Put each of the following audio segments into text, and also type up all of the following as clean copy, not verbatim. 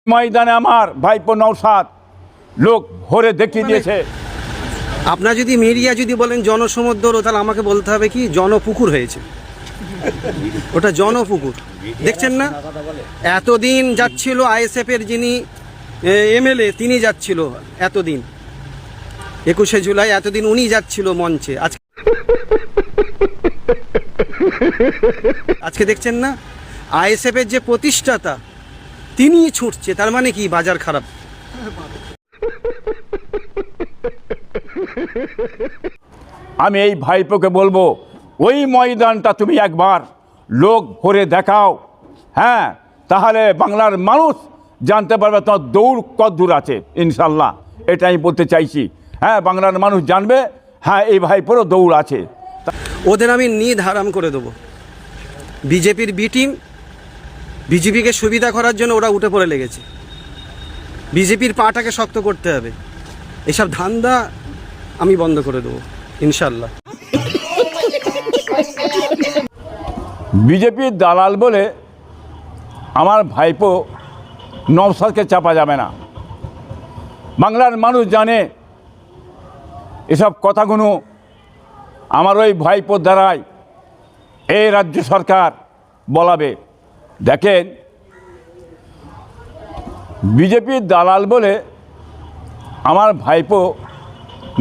ময়দানে আমার ভাইপো নওশাদ লোক ভরে দেখিয়ে দিয়েছে। আপনার যদি মিডিয়া যদি বলেন জনসমুদ্র, তাহলে আমাকে বলতে হবে কি জনপুকুর হয়েছে। ওটা জনপুকুর, দেখছেন না? এতদিন যাচ্ছিল আইএসএফ এর যিনি এমএলএ, তিনি যাচ্ছিল এতদিন 21শে জুলাই, এতদিন উনি যাচ্ছিল মঞ্চে। আজকে দেখছেন না আইএসএফ এর যে প্রতিষ্ঠাতা তিনি ছুটছে, তার মানে কি বাজার খারাপ। আমি এই ভাইপোকে বলবো, ওই ময়দানটা তুমি একবার লোক ভরে দেখাও, হ্যাঁ, তাহলে বাংলার মানুষ জানতে পারবে তোমার দৌড় কত দূর আছে। ইনশাল্লাহ এটা আমি বলতে চাইছি। হ্যাঁ, বাংলার মানুষ জানবে, হ্যাঁ, এই ভাইপোরও দৌড় আছে। ওদের আমি নিদ হারাম করে দেবো। বিজেপির বি টিম, বিজেপিকে সুবিধা করার জন্য ওরা উঠে পড়ে লেগেছে। বিজেপির পাটাকে শক্ত করতে হবে। এসব ধান্দা আমি বন্ধ করে দেবো ইনশাল্লাহ। বিজেপির দালাল বলে আমার ভাইপো নওশাদকে চাপা যাবে না। বাংলার মানুষ জানে এসব কথাগুলো আমার ওই ভাইপোর দ্বারাই এই রাজ্য সরকার বলাবে। দেখেন, বিজেপির দালাল বলে আমার ভাইপো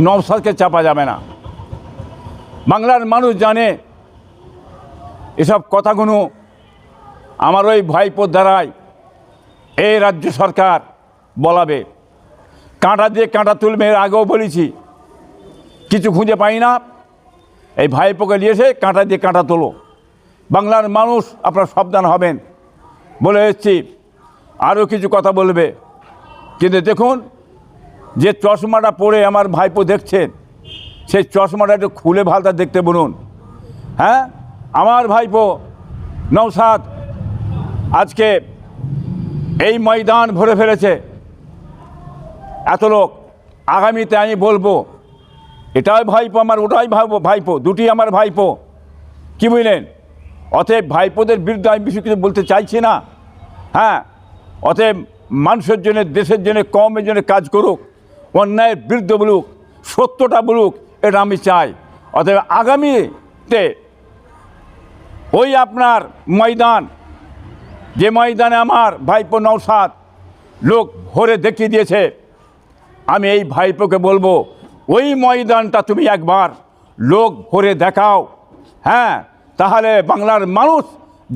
নওশাদকে চাপা যাবে না। বাংলার মানুষ জানে এসব কথাগুলো আমার ওই ভাইপোর দ্বারাই এই রাজ্য সরকার বলাবে। কাঁটা দিয়ে কাঁটা তুলবে, এর আগেও বলেছি, কিছু খুঁজে পাই না, এই ভাইপোকে নিয়ে এসে কাঁটা দিয়ে কাঁটা তোলো। বাংলার মানুষ আপনারা সাবধান হবেন বলে এসেছি। আরও কিছু কথা বলবে, কিন্তু দেখুন, যে চশমাটা পরে আমার ভাইপো দেখছেন, সেই চশমাটা একটু খুলে ভালটা দেখতে বলুন। হ্যাঁ, আমার ভাইপো নওশাদ আজকে এই ময়দান ভরে ফেলেছে এত লোক। আগামীতে আমি বলবো, এটাই ভাইপো আমার, ওটাই ভাইপো, দুটি আমার ভাইপো, কি বুঝলেন? অতএব ভাইপোদের বিরুদ্ধে আমি বেশি কিছু বলতে চাইছি না। হ্যাঁ, অতএব মানুষের জন্য, দেশের জন্য, কমের জন্য কাজ করুক, অন্যায়ের বিরুদ্ধে বলুক, সত্যটা বলুক, এটা আমি চাই। অতএব আগামীতে ওই আপনার ময়দান, যে ময়দানে আমার ভাইপো নওশাদ লোক ভরে দেখিয়ে দিয়েছে, আমি এই ভাইপোকে বলবো, ওই ময়দানটা তুমি একবার লোক ভরে দেখাও, হ্যাঁ, তাহলে বাংলার মানুষ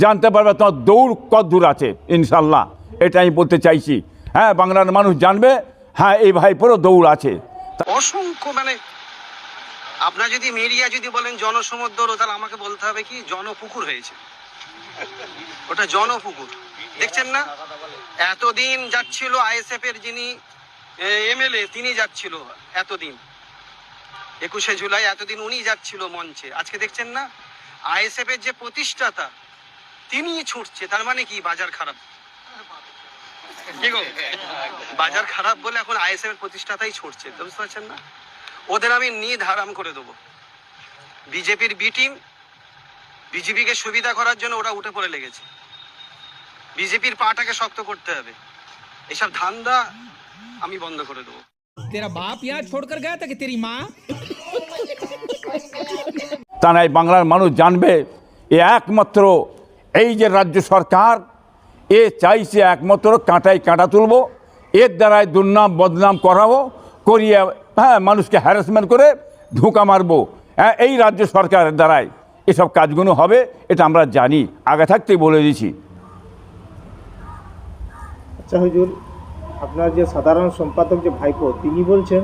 জানতে পারবে তোমার দৌড় কত দূর আছে। ইনশাল্লাহ এটা আমি বলতে চাইছি। হ্যাঁ, বাংলার মানুষ জানবে, হ্যাঁ, এই ভাইপোরও দৌড় আছে। অসংখ্য, মানে আপনার যদি মিডিয়া যদি বলেন জনসমুদ্র, তাহলে আমাকে বলতে হবে কি জনপুকুর হয়েছে। ওটা জনপুকুর, দেখছেন না? এতদিন যাচ্ছিল আইএসএফ এর যিনি এমএলএ, তিনি যাচ্ছিল এতদিন 21শে জুলাই, এতদিন উনি যাচ্ছিল মঞ্চে। আজকে দেখছেন না আইএসএফ এর যে প্রতিষ্ঠাতা তিনি ছুটছে, তার মানে কি বাজার খারাপ। কি গো, বাজার খারাপ বলে এখন আইএসএফ এর প্রতিষ্ঠাতাই ছুটছে, বুঝতে পারছেন না? ওদের আমি নিদ হারাম করে দেবো। বিজেপির বি টিম, বিজেপিকে সুবিধা করার জন্য ওরা উঠে পড়ে লেগেছে। বিজেপির পাটাকে শক্ত করতে হবে। এসব ধান্দা আমি বন্ধ করে দেবো। तेरा बाप यहाँ छोड़कर गया था कि तेरी माँ? তা নাই, বাংলার মানুষ জানবে এ একমাত্র এই যে রাজ্য সরকার, এ চাইছে একমাত্র কাঁটায় কাঁটা তুলবো, এর দ্বারাই দুর্নাম বদনাম করাবো, করিয়ে হ্যাঁ মানুষকে হ্যারাসমেন্ট করে ধোঁকা মারবো। হ্যাঁ, এই রাজ্য সরকারের দ্বারাই এসব কাজগুলো হবে, এটা আমরা জানি, আগে থাকতেই বলে দিয়েছি। আচ্ছা হুজুর, আপনার যে সাধারণ সম্পাদক যে ভাইপো, তিনি বলছেন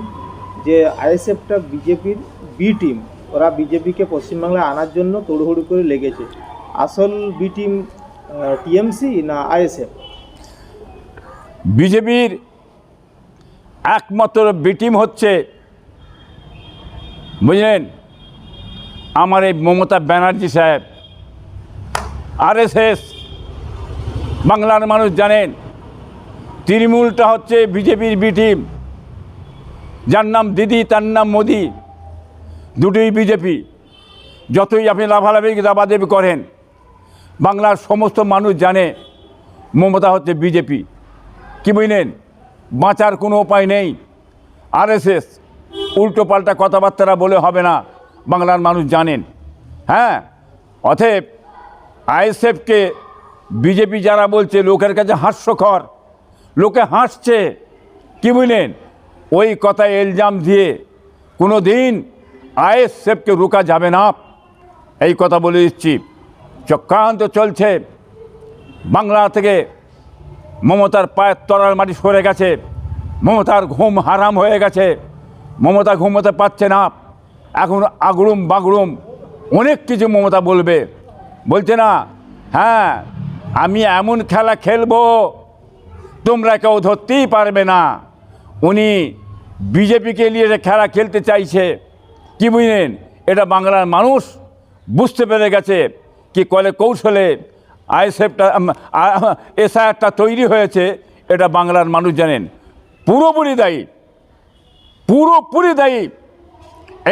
যে আইএসএফটা বিজেপির বি টিম, ওরা বিজেপিকে পশ্চিমবাংলায় আনার জন্য তড়িঘড়ি করে লেগেছে। আসল বি টিম টিএমসি না আইএসএফ? বিজেপির একমাত্র বি টিম হচ্ছে, বুঝলেন, আমার এই মমতা ব্যানার্জি সাহেব। আরএসএস বাংলার মানুষ জানেন, তৃণমূলটা হচ্ছে বিজেপির বি টিম, যার নাম দিদি তার নাম মোদি, দুটোই বিজেপি। যতই আপনি লাভালাভি দাবাদাবি করেন, বাংলার সমস্ত মানুষ জানে মমতা হচ্ছে বিজেপি। কি বুঝলেন, বাঁচার কোনো উপায় নেই। আরএসএস উল্টো পাল্টা কথাবার্তা বলে হবে না, বাংলার মানুষ জানেন। হ্যাঁ, অতএব আইএসএফকে বিজেপি যারা বলছে লোকের কাছে হাস্যকর, লোকে হাসছে, কি বুঝলেন, ওই কথায় ইলজাম দিয়ে কোনো দিন আইএসএফকে রোকা যাবে না, এই কথা বলে দিচ্ছি। চক্রান্ত চলছে, বাংলা থেকে মমতার পায়ের তলার মাটি সরে গেছে, মমতার ঘুম হারাম হয়ে গেছে, মমতা ঘুমোতে পারছে না। এখন আগড়ুম বাগড়ুম অনেক কিছু মমতা বলবে, বলছে না, হ্যাঁ আমি এমন খেলা খেলবো তোমরা কেউ ধরতেই পারবে না। উনি বিজেপিকে নিয়ে যে খেলা খেলতে চাইছে, কি বুঝলেন, এটা বাংলার মানুষ বুঝতে পেরে গেছে কি কলে কৌশলে আইএসএফটা এসআইআরটা তৈরি হয়েছে, এটা বাংলার মানুষ জানেন। পুরোপুরি দায়ী, পুরোপুরি দায়ী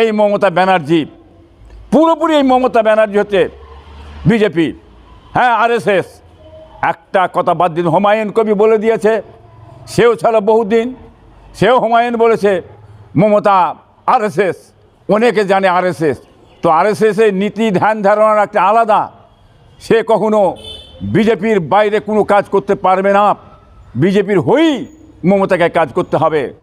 এই মমতা ব্যানার্জি, পুরোপুরি এই মমতা ব্যানার্জি হচ্ছে বিজেপি। হ্যাঁ, আরএসএস একটা কথা বাদ দিন, হুমায়ুন কবি বলে দিয়েছে, সেও ছিল বহুদিন, সেও হুমায়ুন বলেছে মমতা আরএসএস, অনেকে জানে আরএসএস। তো আরএসএসের নীতি ধ্যান ধারণার একটা আলাদা, সে কখনো বিজেপির বাইরে কোনো কাজ করতে পারবে না, বিজেপির হয়েই মমতাকে কাজ করতে হবে।